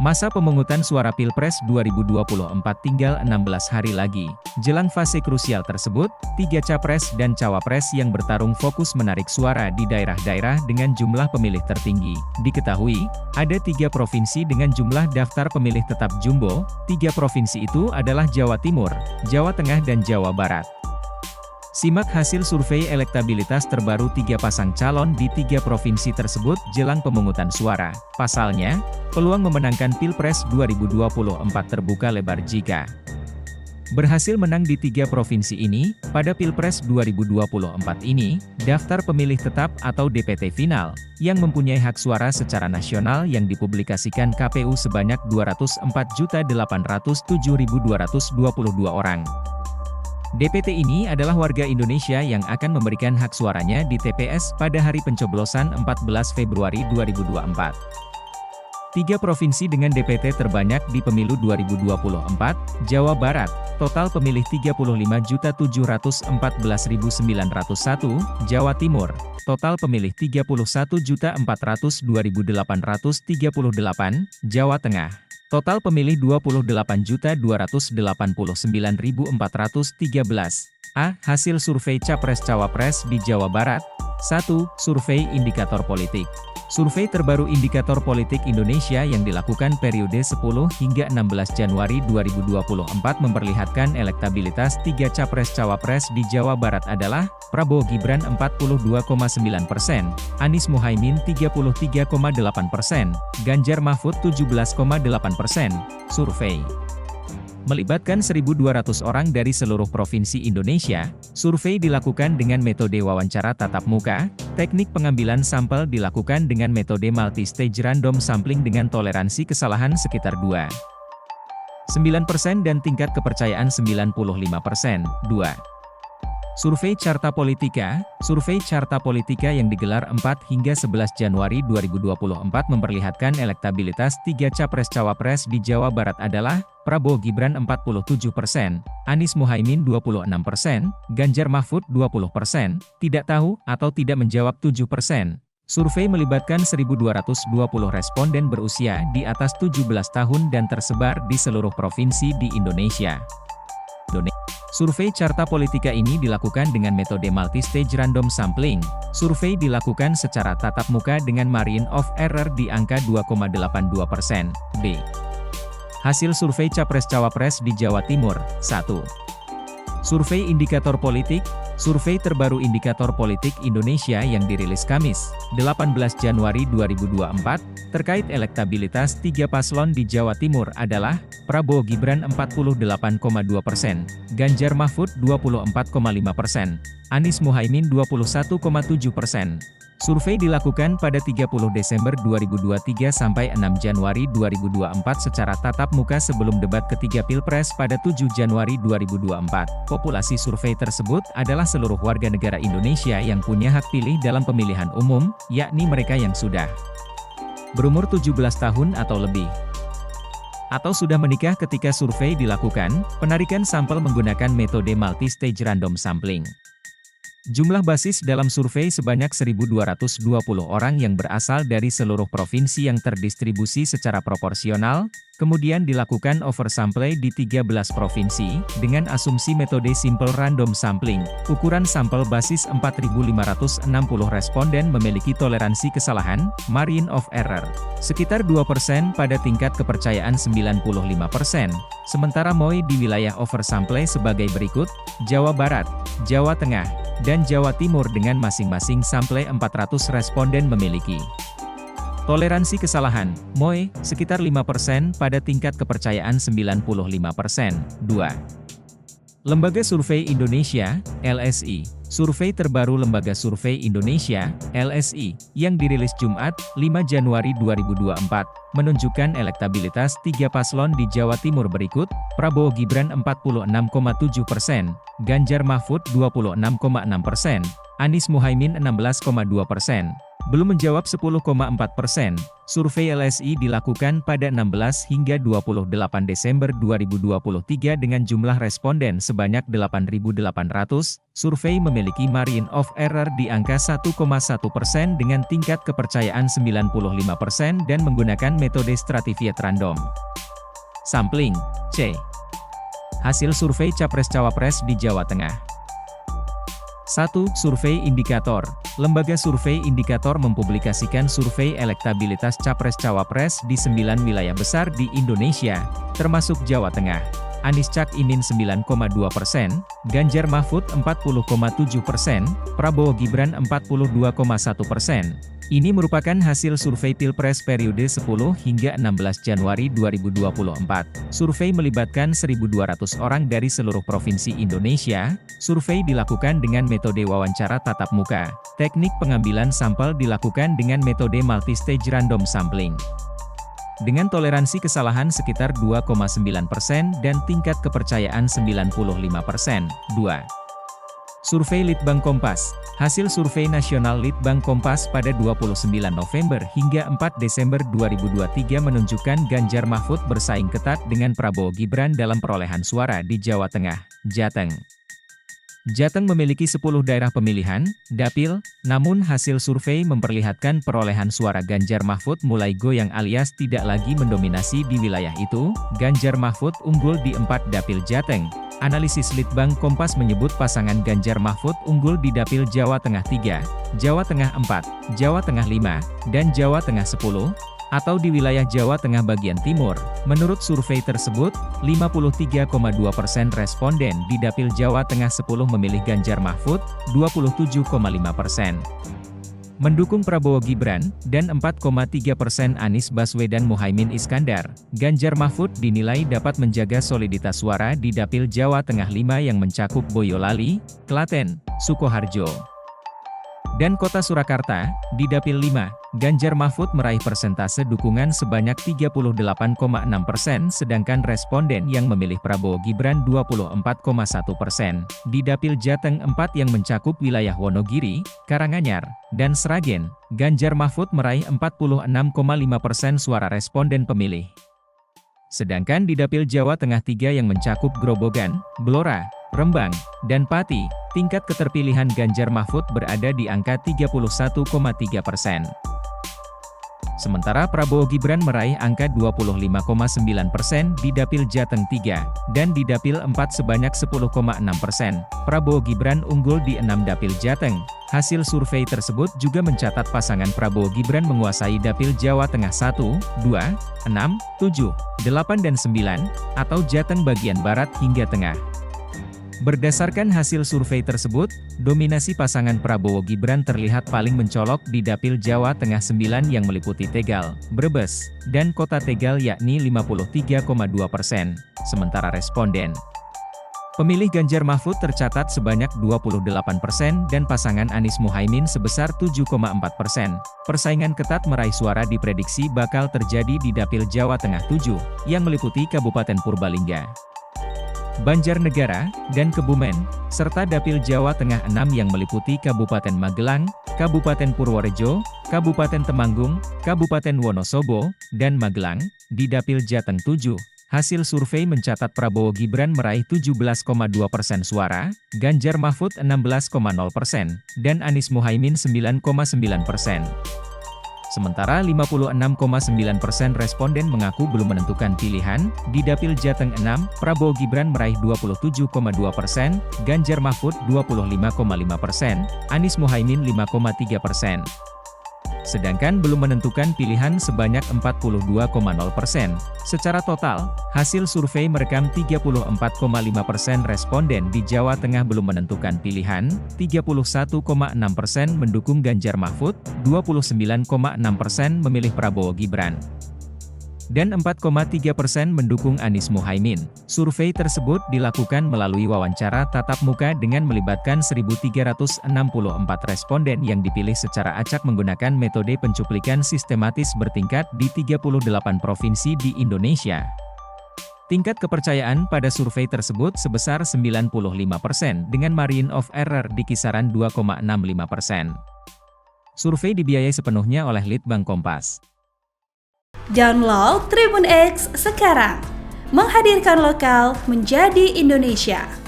Masa pemungutan suara Pilpres 2024 tinggal 16 hari lagi. Jelang fase krusial tersebut, 3 capres dan cawapres yang bertarung fokus menarik suara di daerah-daerah dengan jumlah pemilih tertinggi. Diketahui, ada 3 provinsi dengan jumlah daftar pemilih tetap jumbo. 3 provinsi itu adalah Jawa Timur, Jawa Tengah dan Jawa Barat. Simak hasil survei elektabilitas terbaru 3 pasang calon di 3 provinsi tersebut jelang pemungutan suara. Pasalnya, peluang memenangkan Pilpres 2024 terbuka lebar jika berhasil menang di 3 provinsi ini. Pada Pilpres 2024 ini, daftar pemilih tetap atau DPT final, yang mempunyai hak suara secara nasional yang dipublikasikan KPU sebanyak 204.807.222 orang. DPT ini adalah warga Indonesia yang akan memberikan hak suaranya di TPS pada hari pencoblosan 14 Februari 2024. 3 provinsi dengan DPT terbanyak di pemilu 2024, Jawa Barat, total pemilih 35.714.901, Jawa Timur, total pemilih 31.402.838, Jawa Tengah, total pemilih 28.289.413. Hasil survei Capres-Cawapres di Jawa Barat. 1. Survei Indikator Politik. Survei terbaru Indikator Politik Indonesia yang dilakukan periode 10 hingga 16 Januari 2024 memperlihatkan elektabilitas 3 Capres-Cawapres di Jawa Barat adalah Prabowo Gibran 42,9%, Anies Muhaimin 33,8%, Ganjar Mahfud 17,8%. Survei melibatkan 1.200 orang dari seluruh provinsi Indonesia. Survei dilakukan dengan metode wawancara tatap muka. Teknik pengambilan sampel dilakukan dengan metode multi-stage random sampling dengan toleransi kesalahan sekitar 2,9% dan tingkat kepercayaan 95%. 2. Survei Carta Politika. Survei Carta Politika yang digelar 4 hingga 11 Januari 2024 memperlihatkan elektabilitas 3 Capres-Cawapres di Jawa Barat adalah Prabowo Gibran 47%, Anies Muhaimin 26%, Ganjar Mahfud 20%, tidak tahu atau tidak menjawab 7%. Survei melibatkan 1.220 responden berusia di atas 17 tahun dan tersebar di seluruh provinsi di Indonesia. Survei Carta Politika ini dilakukan dengan metode multi-stage random sampling. Survei dilakukan secara tatap muka dengan margin of error di angka 2,82%. B. Hasil survei Capres-Cawapres di Jawa Timur. 1. Survei Indikator Politik. Survei terbaru Indikator Politik Indonesia yang dirilis Kamis, 18 Januari 2024, terkait elektabilitas 3 paslon di Jawa Timur adalah Prabowo Gibran 48,2%, Ganjar Mahfud 24,5%, Anies Muhaimin 21,7%. Survei dilakukan pada 30 Desember 2023 sampai 6 Januari 2024 secara tatap muka sebelum debat ketiga Pilpres pada 7 Januari 2024. Populasi survei tersebut adalah seluruh warga negara Indonesia yang punya hak pilih dalam pemilihan umum, yakni mereka yang sudah berumur 17 tahun atau lebih, atau sudah menikah ketika survei dilakukan. Penarikan sampel menggunakan metode multi-stage random sampling. Jumlah basis dalam survei sebanyak 1.220 orang yang berasal dari seluruh provinsi yang terdistribusi secara proporsional, kemudian dilakukan oversample di 13 provinsi, dengan asumsi metode simple random sampling. Ukuran sampel basis 4.560 responden memiliki toleransi kesalahan, margin of error, sekitar 2% pada tingkat kepercayaan 95%. Sementara MOI di wilayah oversample sebagai berikut: Jawa Barat, Jawa Tengah, dan Jawa Timur dengan masing-masing sample 400 responden memiliki toleransi kesalahan, MOI, sekitar 5% pada tingkat kepercayaan 95%. 2. Lembaga Survei Indonesia, LSI. Survei terbaru Lembaga Survei Indonesia, LSI, yang dirilis Jumat, 5 Januari 2024, menunjukkan elektabilitas 3 paslon di Jawa Timur berikut: Prabowo Gibran 46,7%, Ganjar Mahfud 26,6%, Anies Muhaimin 16,2%. Belum menjawab 10,4%. Survei LSI dilakukan pada 16 hingga 28 Desember 2023 dengan jumlah responden sebanyak 8.800. Survei memiliki margin of error di angka 1,1% dengan tingkat kepercayaan 95% dan menggunakan metode stratified random sampling, C. Hasil survei Capres-Cawapres di Jawa Tengah. 1. Survei Indikator. Lembaga Survei Indikator mempublikasikan survei elektabilitas Capres-Cawapres di 9 wilayah besar di Indonesia, termasuk Jawa Tengah. Anies Cak Imin 9,2%, Ganjar Mahfud 40,7%, Prabowo Gibran 42,1%. Ini merupakan hasil survei Pilpres periode 10 hingga 16 Januari 2024. Survei melibatkan 1.200 orang dari seluruh provinsi Indonesia. Survei dilakukan dengan metode wawancara tatap muka. Teknik pengambilan sampel dilakukan dengan metode multistage random sampling. Dengan toleransi kesalahan sekitar 2,9% dan tingkat kepercayaan 95%. 2. Survei Litbang Kompas. Hasil survei nasional Litbang Kompas pada 29 November hingga 4 Desember 2023 menunjukkan Ganjar Mahfud bersaing ketat dengan Prabowo Gibran dalam perolehan suara di Jawa Tengah, Jateng. Jateng memiliki 10 daerah pemilihan, dapil, namun hasil survei memperlihatkan perolehan suara Ganjar Mahfud mulai goyang alias tidak lagi mendominasi di wilayah itu. Ganjar Mahfud unggul di 4 dapil Jateng. Analisis Litbang Kompas menyebut pasangan Ganjar Mahfud unggul di dapil Jawa Tengah 3, Jawa Tengah 4, Jawa Tengah 5, dan Jawa Tengah 10, atau di wilayah Jawa Tengah bagian timur. Menurut survei tersebut, 53,2% responden di dapil Jawa Tengah 10 memilih Ganjar Mahfud, 27,5% mendukung Prabowo Gibran, dan 4,3% Anies Baswedan Muhaimin Iskandar. Ganjar Mahfud dinilai dapat menjaga soliditas suara di dapil Jawa Tengah 5 yang mencakup Boyolali, Klaten, Sukoharjo, dan Kota Surakarta. Di dapil 5, Ganjar Mahfud meraih persentase dukungan sebanyak 38,6%, sedangkan responden yang memilih Prabowo Gibran 24,1%. Di dapil Jateng 4 yang mencakup wilayah Wonogiri, Karanganyar, dan Sragen, Ganjar Mahfud meraih 46,5% suara responden pemilih. Sedangkan di dapil Jawa Tengah 3 yang mencakup Grobogan, Blora, Rembang, dan Pati, tingkat keterpilihan Ganjar Mahfud berada di angka 31,3%. Sementara Prabowo Gibran meraih angka 25,9% di dapil Jateng 3, dan di dapil 4 sebanyak 10,6%. Prabowo Gibran unggul di 6 dapil Jateng. Hasil survei tersebut juga mencatat pasangan Prabowo Gibran menguasai dapil Jawa Tengah 1, 2, 6, 7, 8 dan 9, atau Jateng bagian barat hingga tengah. Berdasarkan hasil survei tersebut, dominasi pasangan Prabowo Gibran terlihat paling mencolok di dapil Jawa Tengah 9 yang meliputi Tegal, Brebes, dan Kota Tegal yakni 53,2%. Sementara responden pemilih Ganjar Mahfud tercatat sebanyak 28% dan pasangan Anies Muhaimin sebesar 7,4%. Persaingan ketat meraih suara diprediksi bakal terjadi di dapil Jawa Tengah 7, yang meliputi Kabupaten Purbalingga, Banjarnegara, dan Kebumen, serta dapil Jawa Tengah 6 yang meliputi Kabupaten Magelang, Kabupaten Purworejo, Kabupaten Temanggung, Kabupaten Wonosobo, dan Magelang. Di dapil Jateng 7, hasil survei mencatat Prabowo Gibran meraih 17,2% suara, Ganjar Mahfud 16,0%, dan Anies Muhaimin 9,9%. Sementara 56,9% responden mengaku belum menentukan pilihan. Di dapil Jateng 6, Prabowo Gibran meraih 27,2%, Ganjar Mahfud 25,5%, Anies Muhaimin 5,3%. Sedangkan belum menentukan pilihan sebanyak 42,0%. Secara total, hasil survei merekam 34,5% responden di Jawa Tengah belum menentukan pilihan, 31,6% mendukung Ganjar Mahfud, 29,6% memilih Prabowo Gibran, dan 4,3% mendukung Anies Muhaimin. Survei tersebut dilakukan melalui wawancara tatap muka dengan melibatkan 1.364 responden yang dipilih secara acak menggunakan metode pencuplikan sistematis bertingkat di 38 provinsi di Indonesia. Tingkat kepercayaan pada survei tersebut sebesar 95% dengan margin of error di kisaran 2,65%. Survei dibiayai sepenuhnya oleh Litbang Kompas. Download Tribun X sekarang, menghadirkan lokal menjadi Indonesia.